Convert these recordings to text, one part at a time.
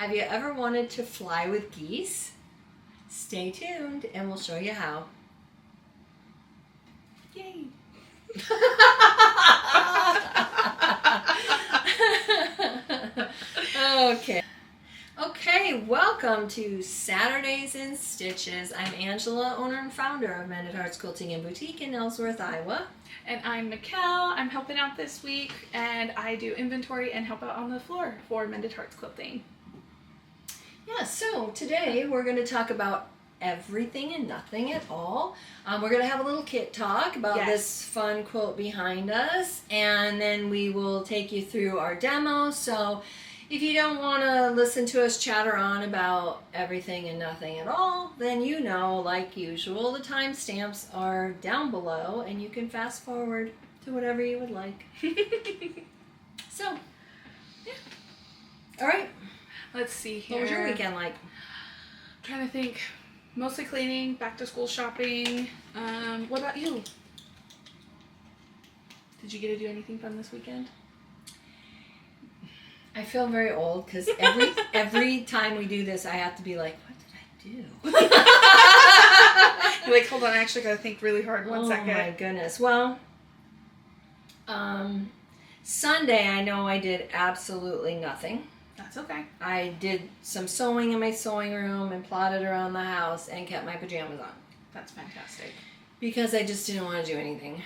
Have you ever wanted to fly with geese? Stay tuned and we'll show you how. Yay! Okay, welcome to Saturdays in Stitches. I'm Angela, owner and founder of Mended Quilting and Boutique in Ellsworth, Iowa. And I'm Mickelle. I'm helping out this week, and I do inventory and help out on the floor for Mended Hearts Quilting. Yeah, so today we're going to talk about everything and nothing at all. We're going to have a little kit talk about this fun quilt behind us, and then we will take you through our demo. So if you don't want to listen to us chatter on about everything and nothing at all, then you know, like usual, the timestamps are down below and you can fast forward to whatever you would like. So, yeah. All right. Let's see here. What was your weekend like? I'm trying to think. Mostly cleaning, back to school shopping. What about you? Did you get to do anything fun this weekend? I feel very old because every time we do this, I have to be like, what did I do? You're like, hold on, I actually got to think really hard. One second. Oh my goodness. Well, Sunday I know I did absolutely nothing. That's okay. I did some sewing in my sewing room and plodded around the house and kept my pajamas on. That's fantastic. Because I just didn't want to do anything.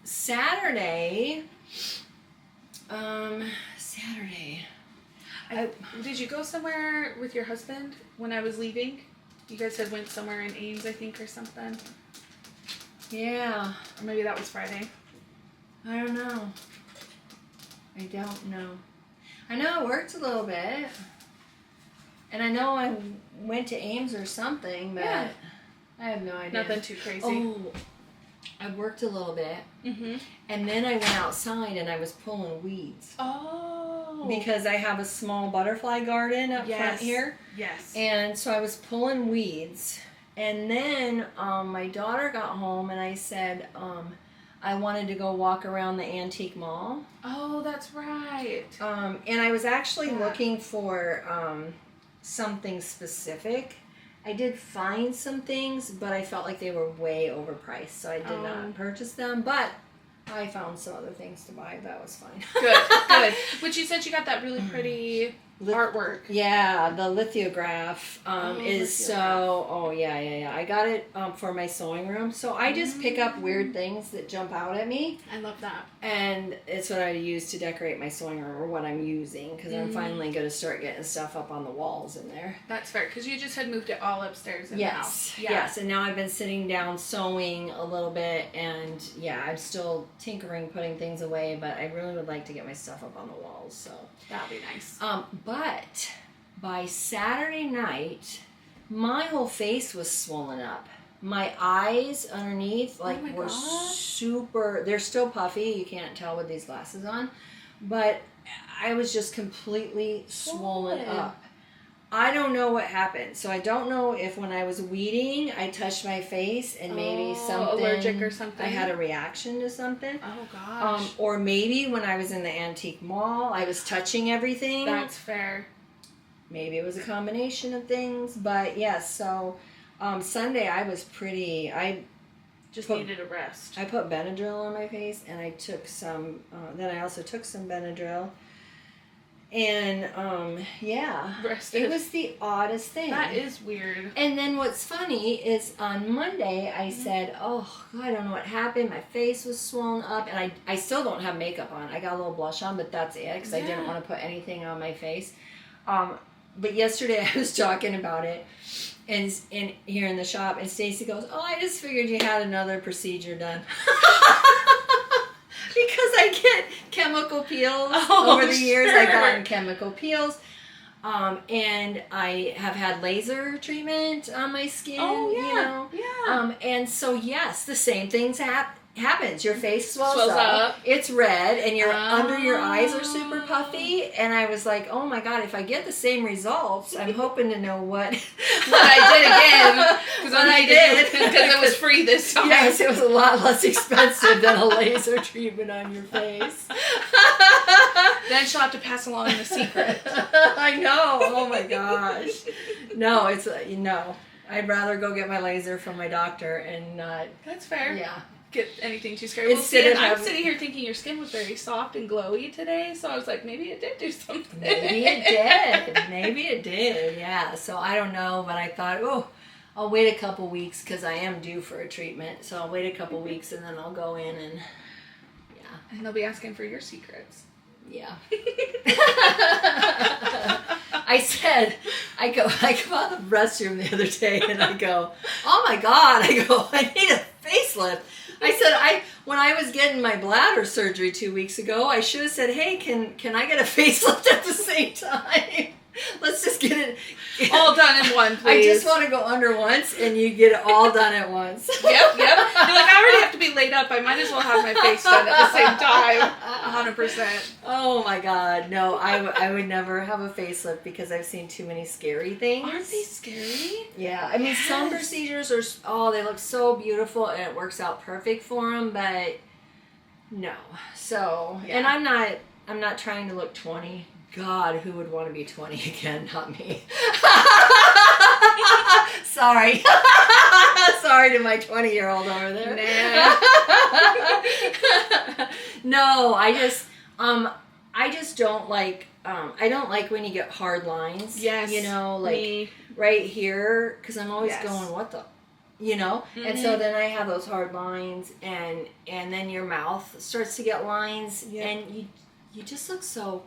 Saturday... did you go somewhere with your husband when I was leaving? You guys had went somewhere in Ames, I think, or something. Yeah. Or maybe that was Friday. I don't know. I know I worked a little bit. And I know I went to Ames or something, but I have no idea. Nothing too crazy. Oh, I worked a little bit. Mm-hmm. And then I went outside and I was pulling weeds. Oh. Because I have a small butterfly garden up front here. Yes. And so I was pulling weeds. And then my daughter got home and I said I wanted to go walk around the antique mall. Oh, that's right. And I was actually looking for something specific. I did find some things, but I felt like they were way overpriced, so I did not purchase them. But I found some other things to buy. That was fine. Good. But you said you got that really pretty artwork. Yeah, the lithograph is so... Oh, yeah. I got it for my sewing room. So I just pick up weird things that jump out at me. I love that. And it's what I use to decorate my sewing room, or what I'm using, because I'm finally going to start getting stuff up on the walls in there. That's fair, because you just had moved it all upstairs in the house. Yes, and now I've been sitting down sewing a little bit, and I'm still tinkering, putting things away, but I really would like to get my stuff up on the walls, so... That'll be nice. But by Saturday night, my whole face was swollen up. My eyes underneath were super... They're still puffy. You can't tell with these glasses on. But I was just completely swollen up. I don't know what happened. So I don't know if when I was weeding, I touched my face and maybe something... allergic or something. I had a reaction to something. Oh, gosh. Or maybe when I was in the antique mall, I was touching everything. That's fair. Maybe it was a combination of things. But yes, so Sunday I was pretty... needed a rest. I put Benadryl on my face and I took some... then I also took some Benadryl. And, Rested. It was the oddest thing. That is weird. And then what's funny is on Monday, I said, I don't know what happened. My face was swollen up, and I still don't have makeup on. I got a little blush on, but that's it, because I didn't want to put anything on my face. But yesterday I was talking about it and here in the shop, and Stacy goes, I just figured you had another procedure done. Because I get chemical peels over the years. I've gotten chemical peels. And I have had laser treatment on my skin. And so, yes, the same things happens. Your face swells up. It's red, and your under your eyes are super puffy. And I was like, oh my God, if I get the same results, I'm hoping to know what I did again. Because I'm I did. Because it was free this time. Yes, it was a lot less expensive than a laser treatment on your face. Then she'll have to pass along the secret. I know. Oh my gosh. No, it's no. I'd rather go get my laser from my doctor and not. That's fair. Yeah. Get anything too scary. Well, see, I'm sitting here thinking your skin was very soft and glowy today, so I was like, maybe it did do something. Maybe it did. Maybe it did. Yeah. So I don't know, but I thought, I'll wait a couple weeks because I am due for a treatment. So I'll wait a couple weeks and then I'll go in and yeah. And they'll be asking for your secrets. Yeah. I come out of the restroom the other day and I go, oh my God, I need a facelift. I said, when I was getting my bladder surgery 2 weeks ago, I should have said, hey, can I get a facelift at the same time? Let's just get it all done in one, please. I just want to go under once, and you get it all done at once. Yep. You're like, I already have to be laid up. I might as well have my face done at the same time. 100%. Oh my God, no! I would never have a facelift because I've seen too many scary things. Aren't they scary? Yeah, I mean some procedures are they look so beautiful and it works out perfect for them, but no. So and I'm not trying to look 20. God, who would want to be 20 again? Not me. Sorry. Sorry to my 20-year-old over there. Nah. No, I just don't like, I don't like when you get hard lines. Yes. You know, like me. Right here, because I'm always going, what the, you know? Mm-hmm. And so then I have those hard lines and then your mouth starts to get lines and you just look so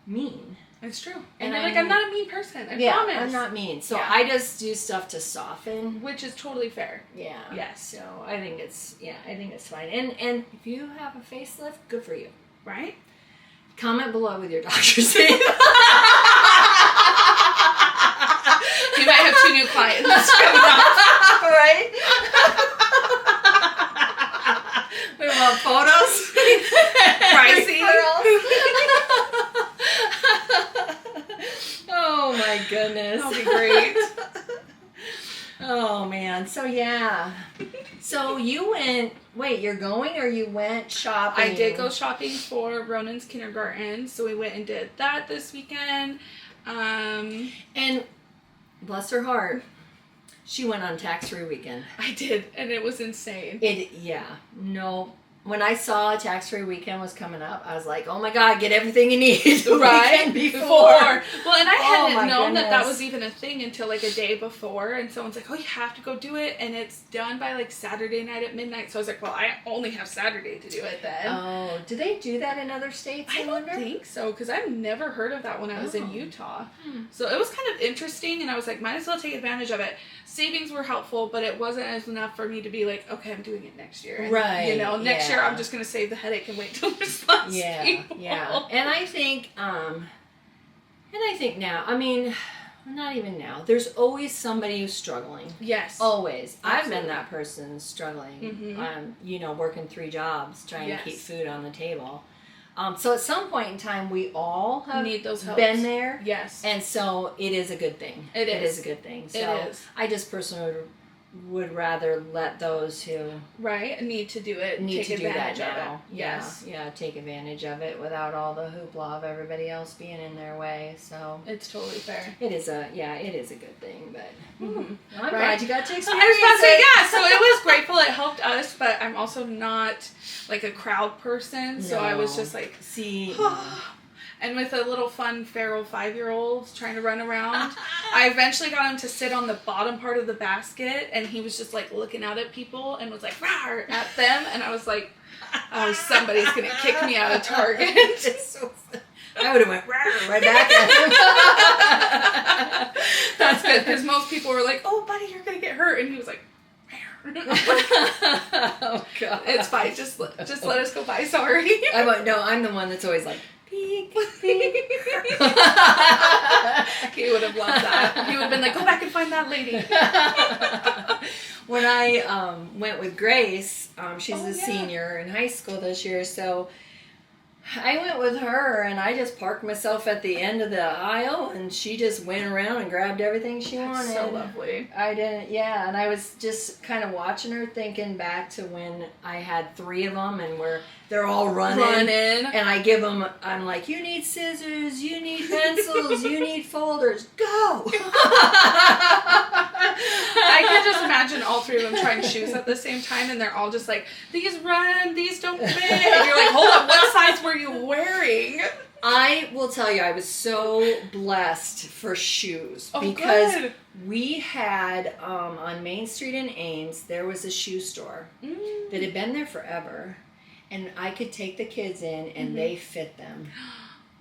mean. It's true. And you're like, I'm not a mean person. I promise. I'm not mean. So I just do stuff to soften. Which is totally fair. Yeah. Yes. So I think it's fine. And if you have a facelift, good for you. Right? Comment below with your doctor's name. You might have 2 new clients coming up. Right? We want photos. Pricey. Oh my goodness. That'll be great. Oh man. So yeah. So you went, you're going or you went shopping? I did go shopping for Ronan's kindergarten. So we went and did that this weekend. And bless her heart, she went on tax-free weekend. I did, and it was insane. When I saw tax-free weekend was coming up, I was like, oh my God, get everything you need the right weekend before. Well, and I hadn't known that was even a thing until like a day before, and someone's like, oh, you have to go do it, and it's done by like Saturday night at midnight. So I was like, well, I only have Saturday to do it then. Oh, do they do that in other states? I don't think so, because I've never heard of that when I was in Utah. So it was kind of interesting, and I was like, might as well take advantage of it. Savings were helpful, but it wasn't as enough for me to be like, okay, I'm doing it next year. And, right. You know, next year I'm just going to save the headache and wait till there's less people. Yeah. And I think now, I mean, not even now, there's always somebody who's struggling. Yes. Always. Absolutely. I've been that person struggling, working 3 jobs, trying to keep food on the table. So at some point in time, we all have need those helps. Been there. Yes. And so it is a good thing. It is a good thing. So it is. I just personally would rather let those who need to do it take advantage of it. Yes. Yeah, take advantage of it without all the hoopla of everybody else being in their way. So it's totally fair. It is a good thing, but I'm glad you got to experience I was about to say, it. so it was grateful. It helped us, but I'm also not like a crowd person, so I was just like, and with a little fun feral 5-year-old trying to run around, I eventually got him to sit on the bottom part of the basket, and he was just like looking out at people and was like rawr at them, and I was like, oh, somebody's gonna kick me out of Target. It's so fun. I would have went right back at him. That's good, because most people were like, oh buddy, you're gonna get hurt, and he was like, oh God, it's fine, just let us go by, sorry. I'm the one that's always like, peek, peek. He would have loved that. He would have been like, go back and find that lady. When I went with Grace, she's a senior in high school this year, so I went with her, and I just parked myself at the end of the aisle, and she just went around and grabbed everything she wanted. So lovely. I didn't, yeah, and I was just kind of watching her, thinking back to when I had 3 of them, and they're all running, and I give them, I'm like, you need scissors, you need pencils, you need folders, go! I can just imagine all 3 of them trying shoes at the same time, and they're all just like, these run, these don't fit. And you're like, hold up, what size were you wearing? I will tell you, I was so blessed for shoes because we had on Main Street in Ames, there was a shoe store that had been there forever, and I could take the kids in and they fit them.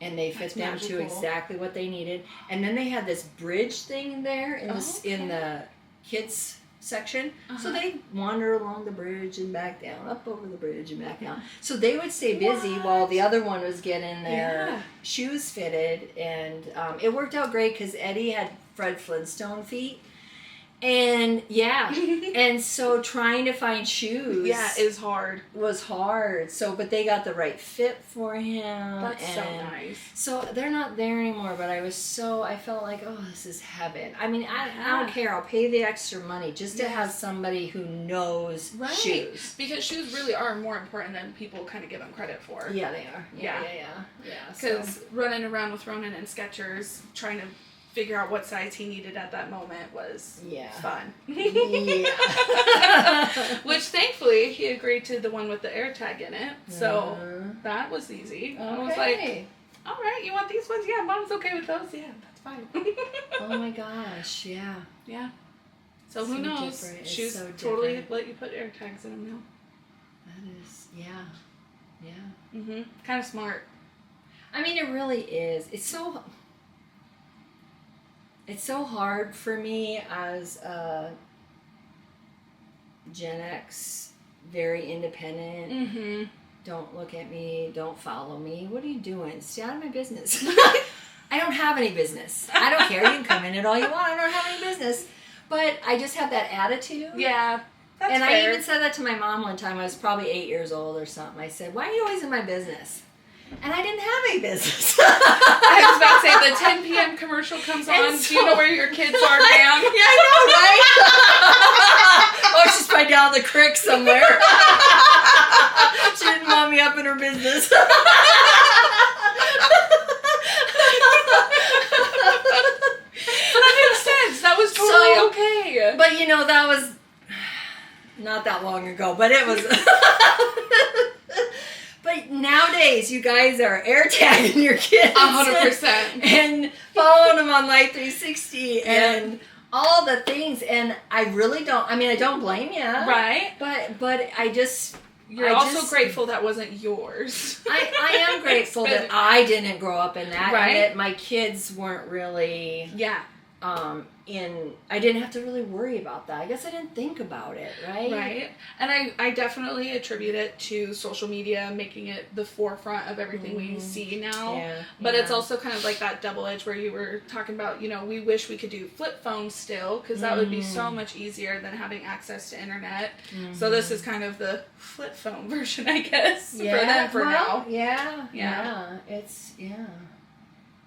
And they fit them to exactly what they needed. And then they had this bridge thing there in the kids section. So they wander along the bridge and back down, up over the bridge and back down. So they would stay busy while the other one was getting their shoes fitted. And it worked out great because Eddie had Fred Flintstone feet. And and so trying to find shoes is hard. Was hard. So but they got the right fit for him. That's so nice. So they're not there anymore, but I felt like, oh, this is heaven. I mean, I don't care. I'll pay the extra money just to have somebody who knows shoes. Because shoes really are more important than people kind of give them credit for. Yeah, they are. Yeah. Because running around with Ronan and Skechers, trying to figure out what size he needed at that moment was fun. Which thankfully he agreed to the one with the air tag in it. So that was easy. I was like, all right, you want these ones? Yeah, Mom's okay with those. Yeah, that's fine. Oh my gosh, yeah. Yeah. So who knows? Shoes totally let you put air tags in them now. That is, yeah. Kind of smart. I mean, it really is. It's so hard for me as a Gen X, very independent. Don't look at me. Don't follow me. What are you doing? Stay out of my business. I don't have any business. I don't care. You can come in it all you want. I don't have any business. But I just have that attitude. Yeah. That's and fair. I even said that to my mom one time. I was probably 8 years old or something. I said, why are you always in my business? And I didn't have any business. I was about to say, the 10 p.m. commercial comes on. Do you know where your kids are, ma'am? Yeah, I know, right? Oh, she's probably down the creek somewhere. She didn't want me up in her business. That makes sense. That was totally okay. But you know, that was not that long ago, but it was... But nowadays, you guys are air tagging your kids. 100%. And following them on Life 360 and all the things. And I really don't, I mean, I don't blame you. Right. But I just... You're also grateful that wasn't yours. I am grateful that I didn't grow up in that. Right. And that my kids weren't really... I didn't have to really worry about that. I guess I didn't think about it, right? Right. And I definitely attribute it to social media making it the forefront of everything we see now. Yeah. But it's also kind of like that double edge where you were talking about, you know, we wish we could do flip phones still because that would be so much easier than having access to internet. So this is kind of the flip phone version, I guess, for them for now. Yeah. It's,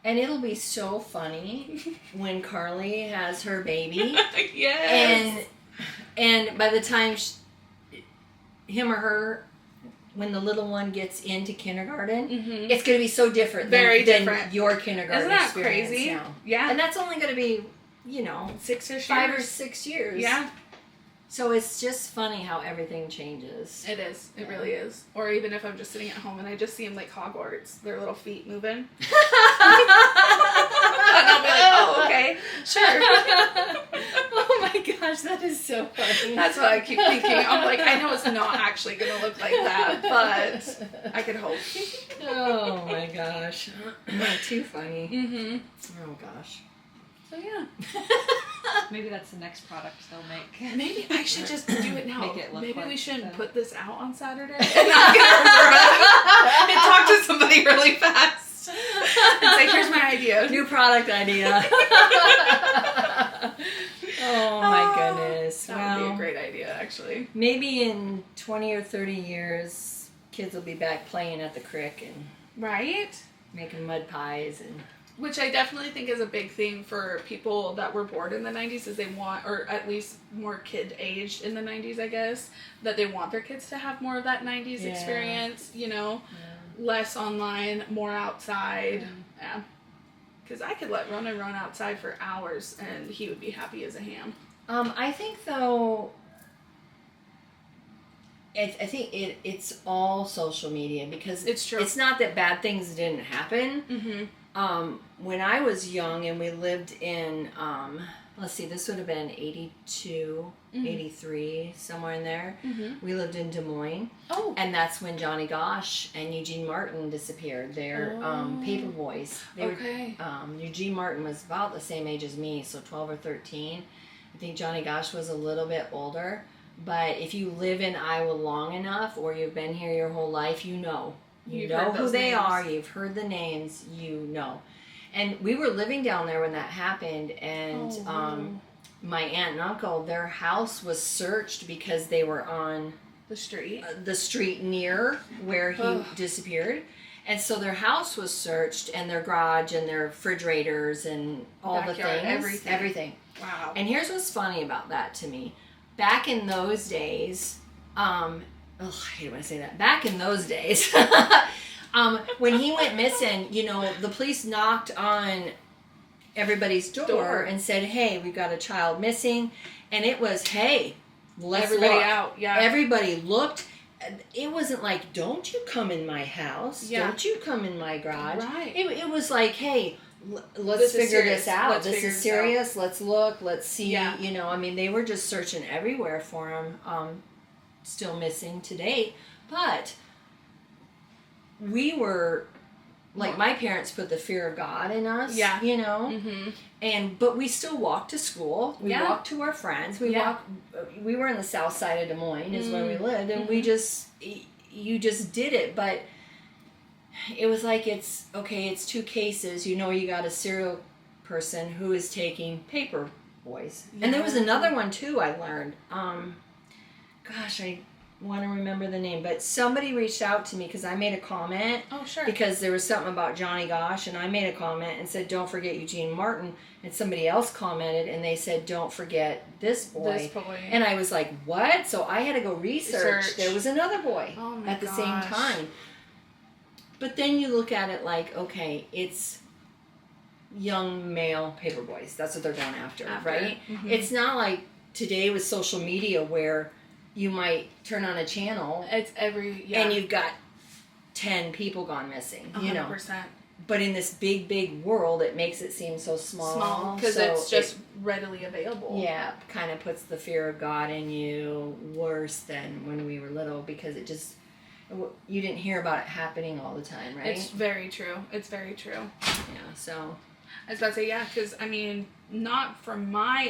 And it'll be so funny when Carly has her baby. Yes. And by the time him or her, when the little one gets into kindergarten, it's going to be so different than your kindergarten Isn't that experience crazy? now. Yeah. And that's only going to be, 5 or 6 years. Yeah. So it's just funny how everything changes. It is. It really is. Or even if I'm just sitting at home and I just see them like Hogwarts, their little feet moving. And I'll be like, oh, okay, sure. Oh my gosh, that is so funny. That's what I keep thinking. I'm like, I know it's not actually going to look like that, but I could hope. Oh my gosh. Too funny. Oh gosh. So yeah. Maybe that's the next product they'll make. Maybe I should just do it now. Make it look Maybe like we shouldn't the... put this out on Saturday and not get and talk to somebody really fast and say, here's my idea. New product idea. Oh my goodness. That would be a great idea, actually. Maybe in 20 or 30 years, kids will be back playing at the creek and Right? Making mud pies and... Which I definitely think is a big thing for people that were born in the 90s is they want, or at least more kid-aged in the 90s, I guess, that they want their kids to have more of that 90s experience, you know? Yeah. Less online, more outside. Yeah. Because I could let Ronan run outside for hours and he would be happy as a ham. I think, though... I think it's all social media because it's true. It's not that bad things didn't happen. Mm-hmm. When I was young and we lived in, let's see, this would have been 82, 83, somewhere in there. Mm-hmm. We lived in Des Moines. Oh. And that's when Johnny Gosh and Eugene Martin disappeared. They're paper boys. Okay. Eugene Martin was about the same age as me, so 12 or 13. I think Johnny Gosh was a little bit older. But if you live in Iowa long enough or you've been here your whole life, you know. You know who they are. You've heard the names. You know. And we were living down there when that happened. And my aunt and uncle, their house was searched because they were on the street near where he disappeared. And so their house was searched and their garage and their refrigerators and all backyard, the things. Everything. Wow. And here's what's funny about that to me. Back in those days, I hate when I say that. Back in those days, when he went missing, you know, the police knocked on everybody's door and said, "Hey, we've got a child missing," and it was, "Hey, let's everybody look." Out, yeah. Everybody looked. It wasn't like, "Don't you come in my house? Yeah. Don't you come in my garage?" Right. It was like, "Hey, let's figure this out. This is serious. Let's look. Let's see." Yeah. You know, I mean, they were just searching everywhere for him. Still missing to date. But we were, like, my parents put the fear of God in us. Yeah. You know? Mm-hmm. But we still walked to school. We walked to our friends. We were in the south side of Des Moines is where we lived. And you just did it. But it was like, it's two cases. You know, you got a serial person who is taking paper boys. Yeah. And there was another one, too, I learned. Gosh, I want to remember the name. But somebody reached out to me because I made a comment. Oh, sure. Because there was something about Johnny Gosh. And I made a comment and said, "Don't forget Eugene Martin." And somebody else commented and they said, "Don't forget this boy." And I was like, what? So I had to go research. There was another boy at the same time. But then you look at it like, okay, it's young male paper boys. That's what they're going after. Right? Mm-hmm. It's not like today with social media where you might turn on a channel. It's and you've got 10 people gone missing. 100%. You know. But in this big, big world, it makes it seem so small. Because it's just readily available. Yeah, kind of puts the fear of God in you worse than when we were little because it just... You didn't hear about it happening all the time, right? It's very true. Yeah, so... I was about to say, yeah, because, I mean, not from my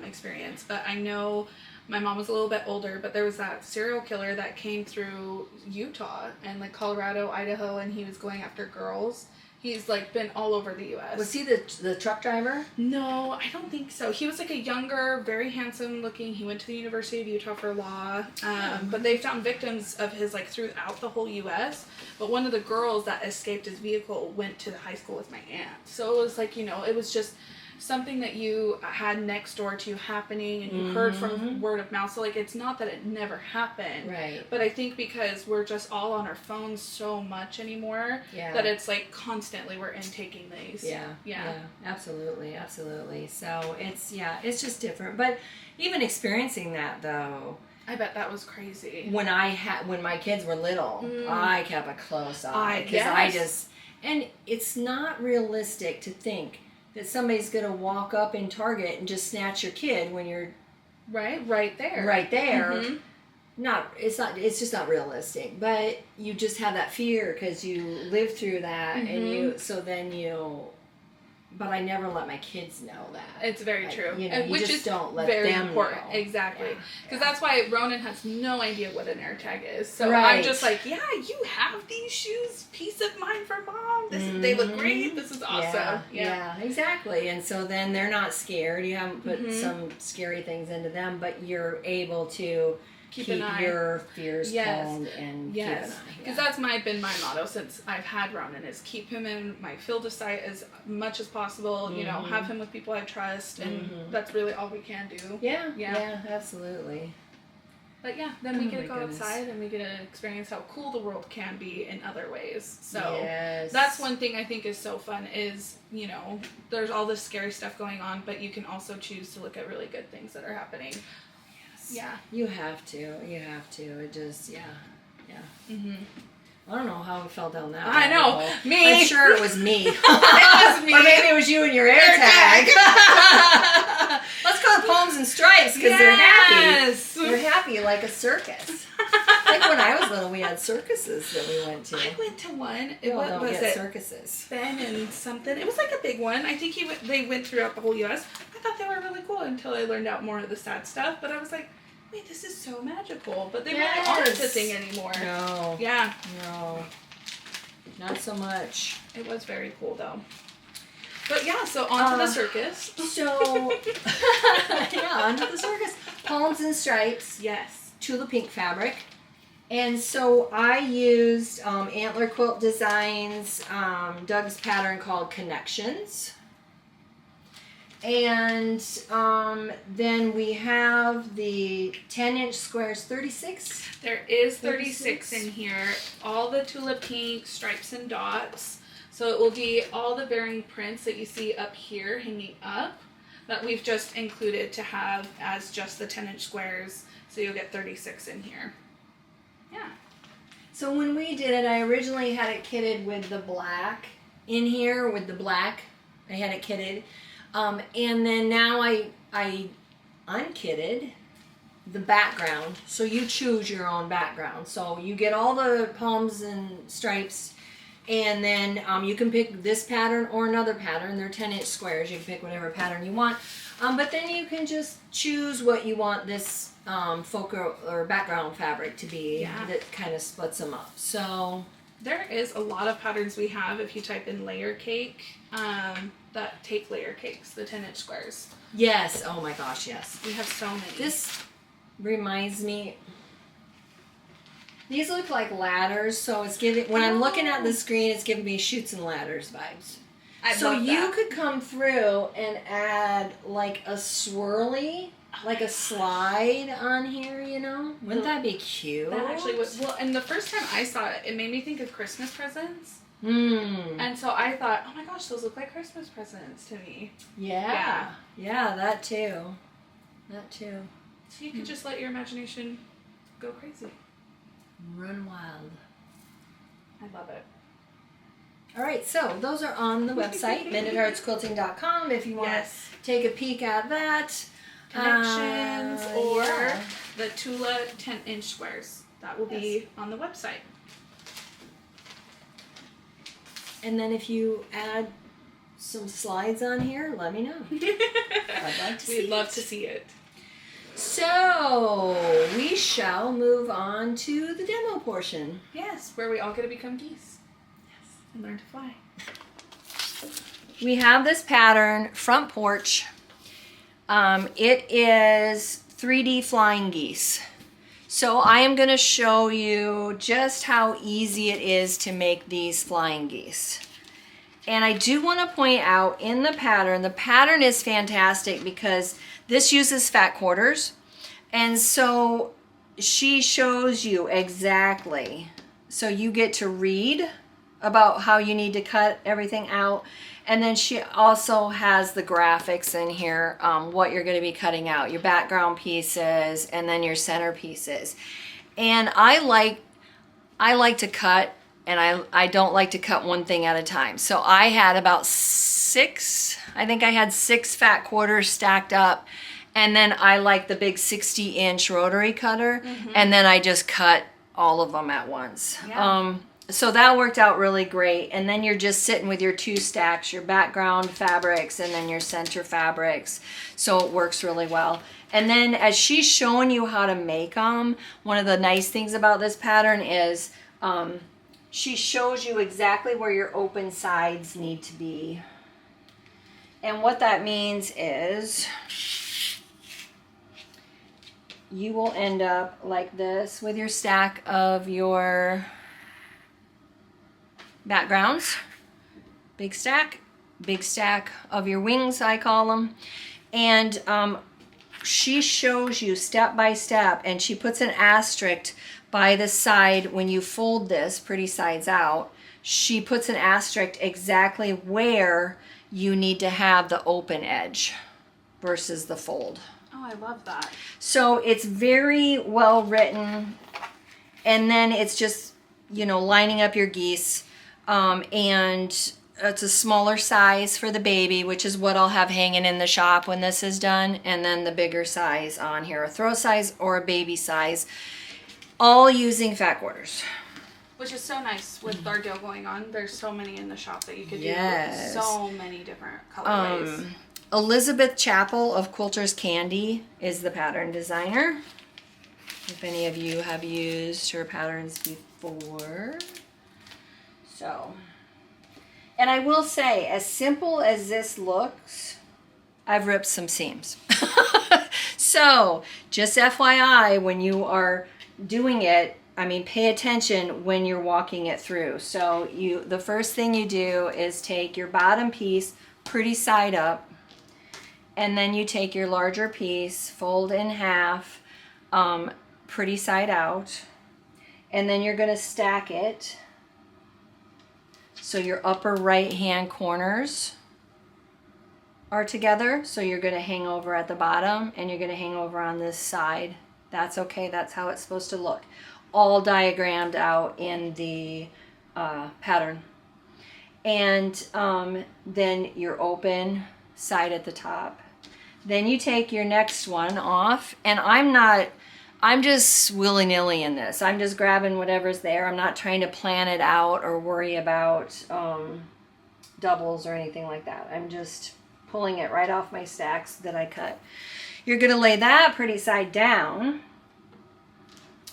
experience, but I know my mom was a little bit older, but there was that serial killer that came through Utah and, like, Colorado, Idaho, and he was going after girls. He's, like, been all over the U.S. Was he the truck driver? No, I don't think so. He was, like, a younger, very handsome looking. He went to the University of Utah for law. But they found victims of his, like, throughout the whole U.S. But one of the girls that escaped his vehicle went to the high school with my aunt. So it was, like, you know, it was just something that you had next door to you happening and you heard from word of mouth. So, like, it's not that it never happened. Right. But I think because we're just all on our phones so much anymore that it's, like, constantly we're intaking these. Yeah. Absolutely. So, it's just different. But even experiencing that, though... I bet that was crazy. When my kids were little, I kept a close eye. Because and it's not realistic to think that somebody's going to walk up in Target and just snatch your kid when you're right there. Mm-hmm. It's just not realistic. But you just have that fear because you lived through that but I never let my kids know that. It's very true. You know, you which just is don't let very them important. know. Exactly. Because that's why Ronan has no idea what an air tag is. So I'm just like, yeah, you have these shoes. Peace of mind for mom. They look great. This is awesome. Yeah, exactly. And so then they're not scared. You haven't put some scary things into them, but you're able to keep an eye. your fears calmed and keep an eye. Because that's been my motto since I've had Ronan, is keep him in my field of sight as much as possible. You know, have him with people I trust, and that's really all we can do. Yeah, absolutely. But yeah, then we get to go outside and we get to experience how cool the world can be in other ways. So that's one thing I think is so fun is, you know, there's all this scary stuff going on, but you can also choose to look at really good things that are happening. Yes. Yeah. You have to. It just, yeah. I don't know how we fell down that. I know. Me. I'm sure it was me. It was me. Or maybe it was you and your air tag. Let's go to Palms and Stripes because they're happy. They're happy like a circus. Like when I was little, we had circuses that we went to. I went to one. Don't get circuses. Ben and something. It was like a big one. I think they went throughout the whole U.S. I thought they were really cool until I learned out more of the sad stuff. But I was like, wait, this is so magical. But they really aren't the thing anymore. No. Yeah. No. Not so much. It was very cool though. But yeah, so on to the circus. So, on to the circus. Palms and Stripes. Yes. Tula Pink fabric. And so I used Antler Quilt Designs, Doug's pattern called Connections. And then we have the 10-inch squares, 36. There is 36 in here. All the Tula Pink stripes and dots. So it will be all the bearing prints that you see up here hanging up that we've just included to have as just the 10-inch squares. So you'll get 36 in here. Yeah. So when we did it, I originally had it kitted with the black in here, with the black. I had it kitted. And then now I unkitted the background. So you choose your own background. So you get all the palms and stripes, and then you can pick this pattern or another pattern. They're 10-inch squares. You can pick whatever pattern you want. But then you can just choose what you want this focal or background fabric to be that kind of splits them up. So there is a lot of patterns we have if you type in layer cake. That take layer cakes, the 10-inch squares. Yes. Oh my gosh, yes. We have so many. This reminds me, these look like ladders, so it's giving, when I'm looking at the screen, it's giving me Chutes and Ladders vibes. So you could come through and add like a swirly, like a slide on here, you know? Wouldn't that be cute? That actually was, well, and the first time I saw it, it made me think of Christmas presents. And so I thought, oh my gosh, those look like Christmas presents to me. Yeah, that too. So you can just let your imagination go crazy. Run wild. I love it. All right, so those are on the website, mendedheartsquilting.com, if you want to take a peek at that. Connections or the Tula 10-inch squares. That will be on the website. And then if you add some slides on here, let me know. I'd like to see it. We'd love to see it. So, we shall move on to the demo portion. Yes, where we all get to become geese. Yes. And learn to fly. We have this pattern, Front Porch. It is 3D Flying Geese. So I am going to show you just how easy it is to make these flying geese. And I do want to point out in the pattern is fantastic because this uses fat quarters. And so she shows you exactly. So you get to read about how you need to cut everything out. And then she also has the graphics in here, what you're going to be cutting out, your background pieces, and then your center pieces. And I like to cut, and I don't like to cut one thing at a time. So I had about 6, I think I had 6 fat quarters stacked up, and then I like the big 60-inch rotary cutter, and then I just cut all of them at once. Yeah. So that worked out really great. And then you're just sitting with your 2 stacks, your background fabrics and then your center fabrics. So it works really well. And then as she's showing you how to make them, one of the nice things about this pattern is she shows you exactly where your open sides need to be. And what that means is you will end up like this with your stack of your backgrounds. Big stack of your wings, I call them. And she shows you step by step, and she puts an asterisk by the side when you fold this pretty sides out. She puts an asterisk exactly where you need to have the open edge versus the fold. Oh, I love that. So it's very well written, and then it's just, you know, lining up your geese, and it's a smaller size for the baby, which is what I'll have hanging in the shop when this is done, and then the bigger size on here, a throw size or a baby size, all using fat quarters. Which is so nice with our deal going on. There's so many in the shop that you could do so many different colorways. Elizabeth Chappell of Quilter's Candy is the pattern designer. If any of you have used her patterns before. So, and I will say, as simple as this looks, I've ripped some seams. So, just FYI, when you are doing it, I mean, pay attention when you're walking it through. So, the first thing you do is take your bottom piece pretty side up, and then you take your larger piece, fold in half, pretty side out, and then you're going to stack it so your upper right hand corners are together. So you're going to hang over at the bottom, and you're going to hang over on this side. That's okay. That's how it's supposed to look. All diagrammed out in the pattern. And then your open side at the top. Then you take your next one off, and I'm just willy-nilly in this. I'm just grabbing whatever's there. I'm not trying to plan it out or worry about doubles or anything like that. I'm just pulling it right off my stacks that I cut. You're going to lay that pretty side down,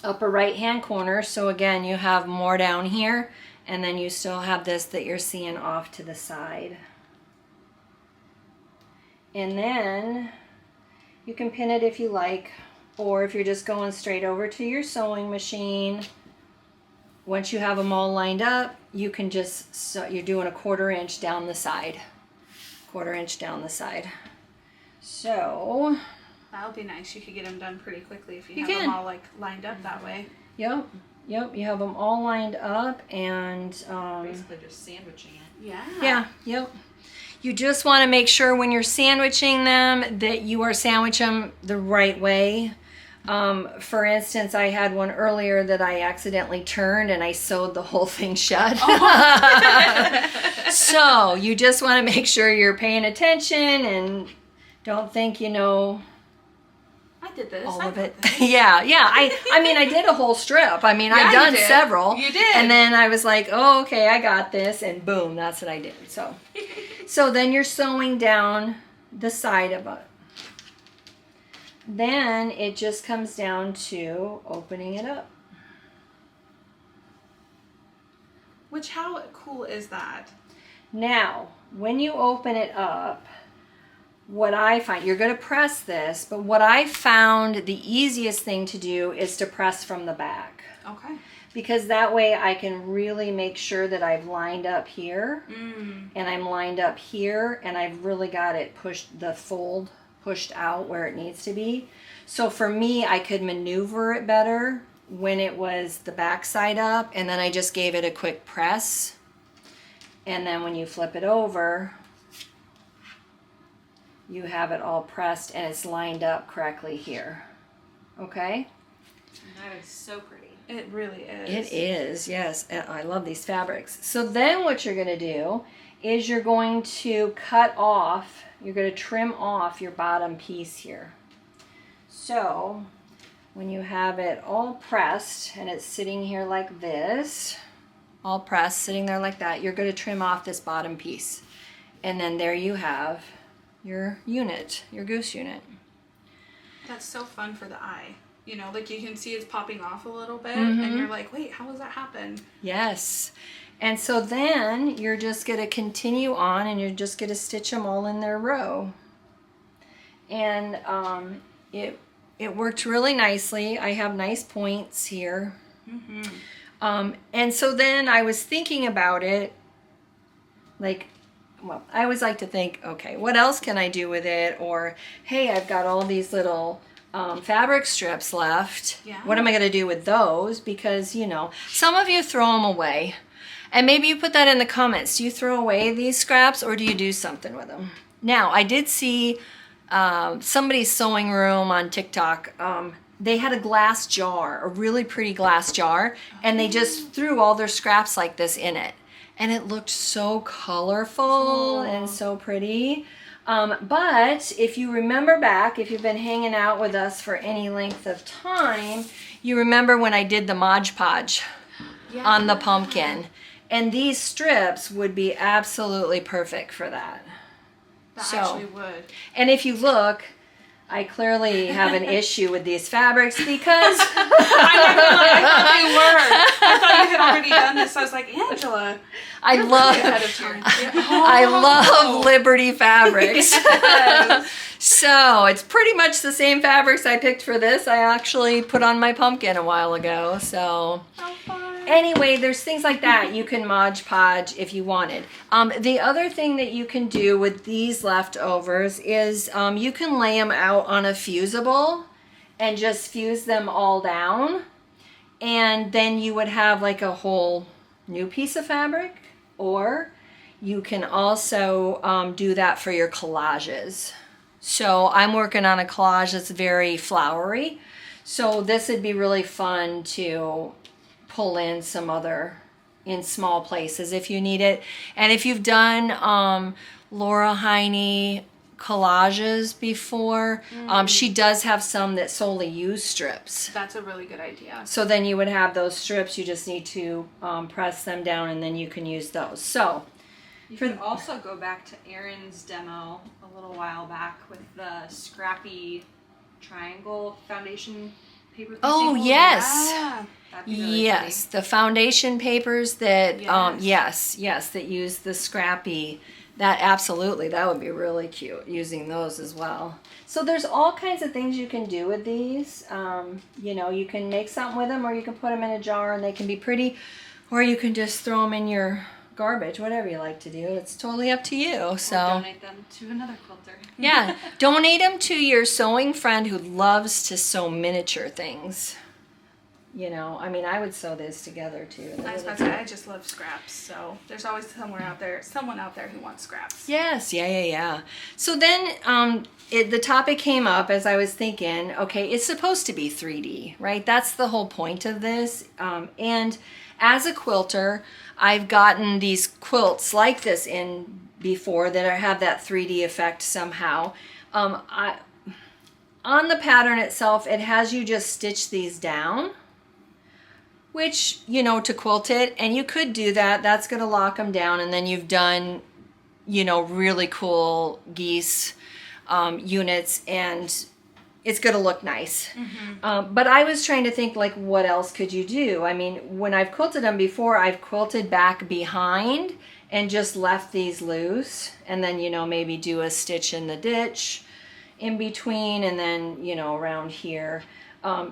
upper right hand corner. So again, you have more down here, and then you still have this that you're seeing off to the side. And then you can pin it if you like, or if you're just going straight over to your sewing machine, once you have them all lined up, you can just, you're doing a 1/4 inch down the side. 1/4 inch down the side. So that would be nice. You could get them done pretty quickly if you have them all like lined up that way. Yep. You have them all lined up, and basically just sandwiching it. Yeah. Yeah. Yep. You just want to make sure when you're sandwiching them that you are sandwiching them the right way. For instance, I had one earlier that I accidentally turned, and I sewed the whole thing shut. Oh. So you just want to make sure you're paying attention and don't think, you know, I did this. all of it. Yeah. I mean, I did a whole strip. I mean, I've done several. You did. And then I was like, oh, okay, I got this. And boom, that's what I did. So then you're sewing down the side of it. Then it just comes down to opening it up. Which, how cool is that? Now, when you open it up, what I find, you're going to press this, but what I found the easiest thing to do is to press from the back. Okay. Because that way I can really make sure that I've lined up here, and I'm lined up here, and I've really got it pushed, the fold pushed out where it needs to be. So for me, I could maneuver it better when it was the back side up, and then I just gave it a quick press. And then when you flip it over, you have it all pressed and it's lined up correctly here. Okay? That is so pretty. It really is. It is, yes. I love these fabrics. So then what you're going to do is you're going to cut off, you're going to trim off your bottom piece here. So when you have it all pressed and it's sitting here like this, all pressed, sitting there like that, you're going to trim off this bottom piece. And then there you have your unit, your goose unit. That's so fun for the eye. You know, like you can see it's popping off a little bit, and you're like, wait, how does that happen? Yes. And so then you're just going to continue on, and you're just going to stitch them all in their row. And it worked really nicely. I have nice points here. And so then I was thinking about it, like, well, I always like to think, okay, what else can I do with it? Or, hey, I've got all these little fabric strips left. Yeah. What am I going to do with those? Because, you know, some of you throw them away. And maybe you put that in the comments. Do you throw away these scraps or do you do something with them? Now, I did see somebody's sewing room on TikTok. They had a glass jar, a really pretty glass jar, and they just threw all their scraps like this in it. And it looked so colorful and so pretty. But if you remember back, if you've been hanging out with us for any length of time, you remember when I did the Mod Podge on the pumpkin. And these strips would be absolutely perfect for that. That actually would. And if you look, I clearly have an issue with these fabrics because I'm not gonna lie, I thought they were. I thought you had already done this. I was like, Angela, I love Liberty fabrics. So it's pretty much the same fabrics I picked for this. I actually put on my pumpkin a while ago. So anyway, there's things like that you can Mod Podge if you wanted. The other thing that you can do with these leftovers is you can lay them out on a fusible and just fuse them all down. And then you would have like a whole new piece of fabric. Or you can also do that for your collages. So I'm working on a collage that's very flowery. So this would be really fun to pull in some other, in small places if you need it. And if you've done Laura Heine collages before, she does have some that solely use strips. That's a really good idea. So then you would have those strips, you just need to press them down and then you can use those. So you can also go back to Erin's demo a little while back with the scrappy triangle foundation paper. Oh, yes. Yeah. That'd be really Yes, pretty. the foundation papers that, Yes. yes, that use the scrappy. That absolutely, that would be really cute using those as well. So there's all kinds of things you can do with these. You know, you can make something with them or you can put them in a jar and they can be pretty, or you can just throw them in your garbage, whatever you like to do. It's totally up to you. So or donate them to another quilter. Yeah, donate them to your sewing friend who loves to sew miniature things. You know, I mean, I would sew this together too. I was about to say, I just love scraps, so there's always someone out there who wants scraps. Yes, yeah. So then the topic came up as I was thinking, okay, it's supposed to be 3D, right? That's the whole point of this. And as a quilter, I've gotten these quilts like this in before that have that 3D effect somehow. On the pattern itself, it has you just stitch these down, which, you know, to quilt it, and you could do that. That's going to lock them down, and then you've done, you know, really cool geese units, and it's going to look nice. But I was trying to think, like, what else could you do? I mean, when I've quilted them before, I've quilted back behind and just left these loose, and then, you know, maybe do a stitch in the ditch in between, and then, you know, around here.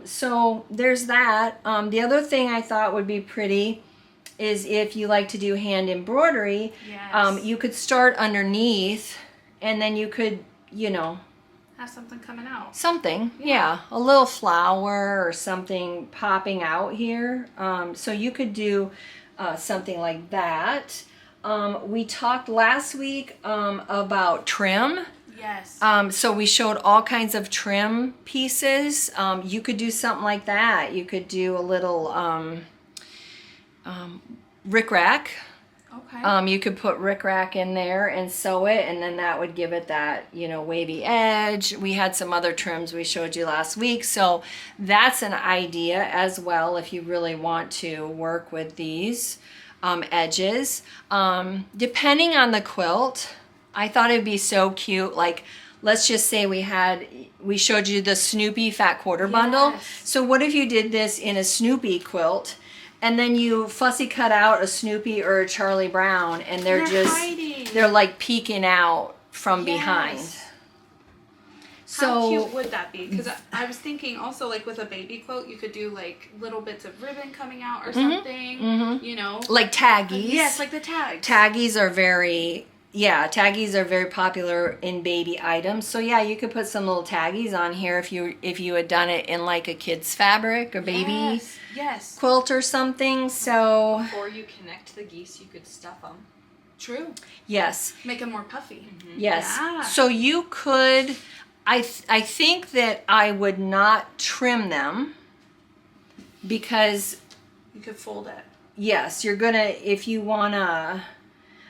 So there's that. The other thing I thought would be pretty is if you like to do hand embroidery, you could start underneath and then you could, you know, have something coming out. Something, yeah. A little flower or something popping out here. So you could do something like that. We talked last week about trim. Yes. So we showed all kinds of trim pieces. You could do something like that. You could do a little rickrack. Okay. You could put rickrack in there and sew it, and then that would give it that, you know, wavy edge. We had some other trims we showed you last week, so that's an idea as well if you really want to work with these edges. Depending on the quilt, I thought it'd be so cute. Like, let's just say we showed you the Snoopy Fat Quarter Bundle. So what if you did this in a Snoopy quilt, and then you fussy cut out a Snoopy or a Charlie Brown, and they're like peeking out from behind. So how cute would that be? Because I was thinking also, like with a baby quilt, you could do like little bits of ribbon coming out or something. Mm-hmm. You know, like taggies. Yes, like the tags. Taggies are very popular in baby items. So yeah, you could put some little taggies on here if you had done it in like a kid's fabric or baby quilt or something. So before you connect the geese, you could stuff them. True. Yes. Make them more puffy. Mm-hmm. Yes. Yeah. So you could. I think that I would not trim them because you could fold it. Yes, you're gonna if you wanna.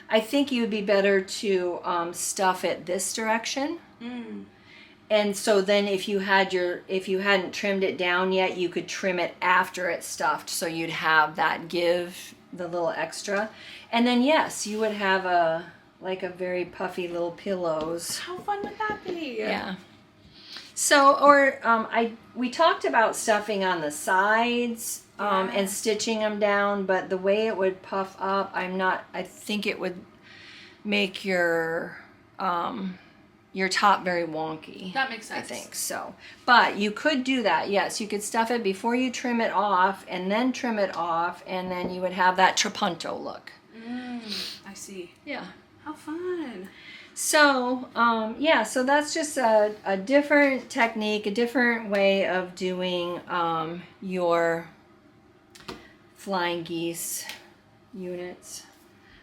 I think you would be better to stuff it this direction. Mm. And so then if you hadn't trimmed it down yet, you could trim it after it's stuffed. So you'd have that give the little extra. And then yes, you would have a very puffy little pillows. How fun would that be? Yeah. So, we talked about stuffing on the sides and stitching them down, but the way it would puff up, I think it would make your top very wonky. That makes sense. I think so. But you could do that. Yes, you could stuff it before you trim it off and then trim it off, and then you would have that trapunto look. I see. Yeah. How fun. So, so that's just a different technique, a different way of doing your Flying Geese units.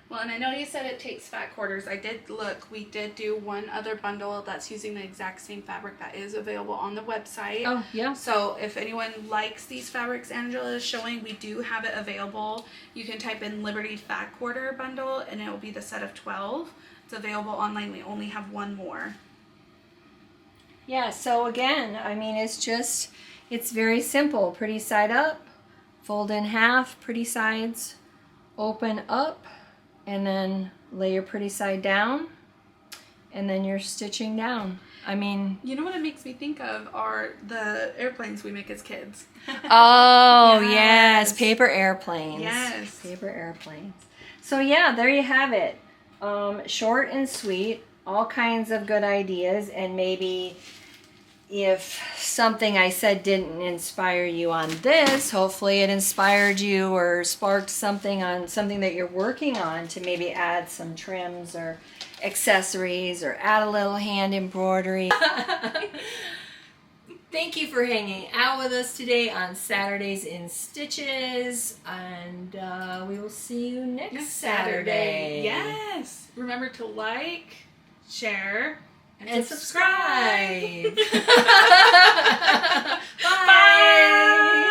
Well, and I know you said it takes fat quarters. I did look. We did do one other bundle that's using the exact same fabric that is available on the website. Oh, yeah. So if anyone likes these fabrics Angela is showing, we do have it available. You can type in Liberty Fat Quarter Bundle, and it will be the set of 12. It's available online. We only have one more. Yeah, so again, it's very simple. Pretty side up, fold in half, pretty sides, open up, and then lay your pretty side down, and then you're stitching down. You know what it makes me think of are the airplanes we make as kids. Oh, yes, paper airplanes. Yes. Paper airplanes. So yeah, there you have it. Short and sweet, all kinds of good ideas, and maybe if something I said didn't inspire you on this, hopefully it inspired you or sparked something on something that you're working on to maybe add some trims or accessories or add a little hand embroidery. Thank you for hanging out with us today on Saturdays in Stitches, and we will see you next Saturday. Yes. Remember to like, share, and subscribe. Bye.